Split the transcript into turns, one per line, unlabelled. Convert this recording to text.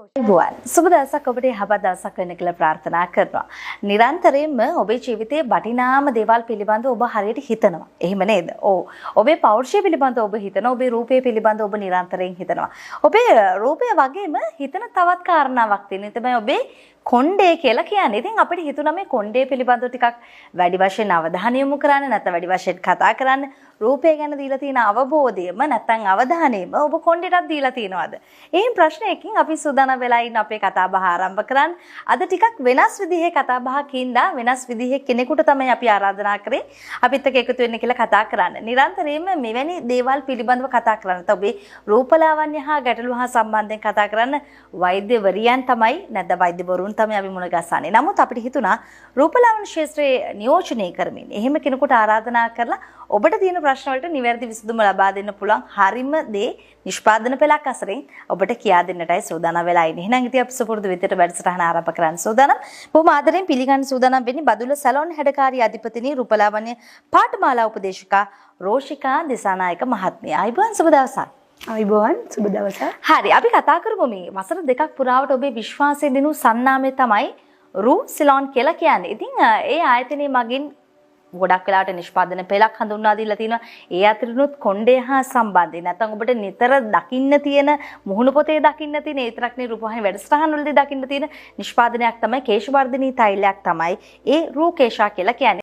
බුවන් සුබ දවසක් ඔබට යහපත් දවසක් වෙන්න කියලා ප්‍රාර්ථනා කරනවා. නිරන්තරයෙන්ම ඔබේ ජීවිතයේ වටිනාම දේවල් පිළිබඳව ඔබ හරියට හිතනවා. එහෙම නේද? ඔව්. ඔබේ පෞරුෂය පිළිබඳව ඔබ හිතනවා. ඔබේ රූපය පිළිබඳව ඔබ නිරන්තරයෙන් හිතනවා. ඔබේ රූපය වගේම හිතන තවත් කාරණාවක් තියෙනවා. ඒ තමයි ඔබේ කොණ්ඩේ කියලා කියන්නේ. ඉතින් අපිට හිතුණා මේ කොණ්ඩේ පිළිබඳව ටිකක් වැඩි වශයෙන් අවධානය යොමු කරන්න නැත්නම් වැඩි වශයෙන් කතා කරන්න. රූපය ගැන දීලා තියෙන අවබෝධයම නැත්නම් අවධානයම ඔබ කොණ්ඩේටත් දීලා තියෙනවද? එහෙන් ප්‍රශ්නයකින් අපි සූදානම් වෙලා ඉන්න අපේ කතා බහ ආරම්භ කරන්න. අද ටිකක් වෙනස් විදිහේ කතා බහකින් වෙනස් විදිහේ කෙනෙකුට තමයි අපි ආරාධනා කරේ. අපිත් එක්ක එකතු වෙන්න කියලා කතා කරන්න. නිරන්තරයෙන්ම මෙවැනි දේවල් පිළිබඳව කතා කරන්න. නැත්නම් ඔබේ රූපලාවන්‍ය හා ගැටලු හා සම්බන්ධයෙන් කතා කරන්න වෛද්‍යවරියන් තමයි නැත්නම් වෛද්‍යවරුන් තමයි අපි මුණ ගැසන්නේ. නමුත් අපිට හිතුණා රූපලාවන්‍ය ක්ෂේත්‍රයේ නියෝජනය කරමින් එහෙම කෙනෙකුට ආරාධනා කරලා ඔබට තියෙන ප්‍රශ්න වලට නිවැරදි විසඳුම ලබා දෙන්න පුළුවන් හරිම දේ නිෂ්පාදන පෙළක් අසරින් ඔබට කියා දෙන්නටයි සූදානම් වෙලා ඉන්නේ. එහෙනම් ඉතින් අපි සුපුරුදු විදියට වැඩසටහන ආරම්භ කරන්න සූදානම්. බොහොම ආදරෙන් පිළිගන්න සූදානම් වෙන්නේ බදුල්ල සැලොන් හැඩකාරී අධිපතිනි රූපලාවන්‍ය පාඨමාලා උපදේශිකා රෝෂිකා දිසානායක මහත්මිය. අයිබෝන් සුබ දවසක්.
අයිබෝන් සුබ දවසක්.
හරි අපි කතා කරමු මේ වසර දෙකක් පුරාවට ඔබේ විශ්වාසයේ දිනු සන්නාමය තමයි රූ සිලොන් කියලා කියන්නේ. ඉතින් ඒ ආයතනයේ මගින් ගොඩක් වෙලාවට නිෂ්පාදන පෙළක් හඳුන්වා දීලා තිනවා. ඒ අතරිනුත් කොණ්ඩේ හා සම්බන්ධයෙන් නැත්නම් ඔබට නිතර දකින්න තියෙන මුහුණු පොතේ දකින්න තියෙන ඒ තරක් නේ රූපවාහිනී වැඩසටහන් වලදී දකින්න තියෙන නිෂ්පාදනයක් තමයි කේශවර්ධනී තෛලයක් තමයි ඒ රූ කේශා කියලා කියන්නේ.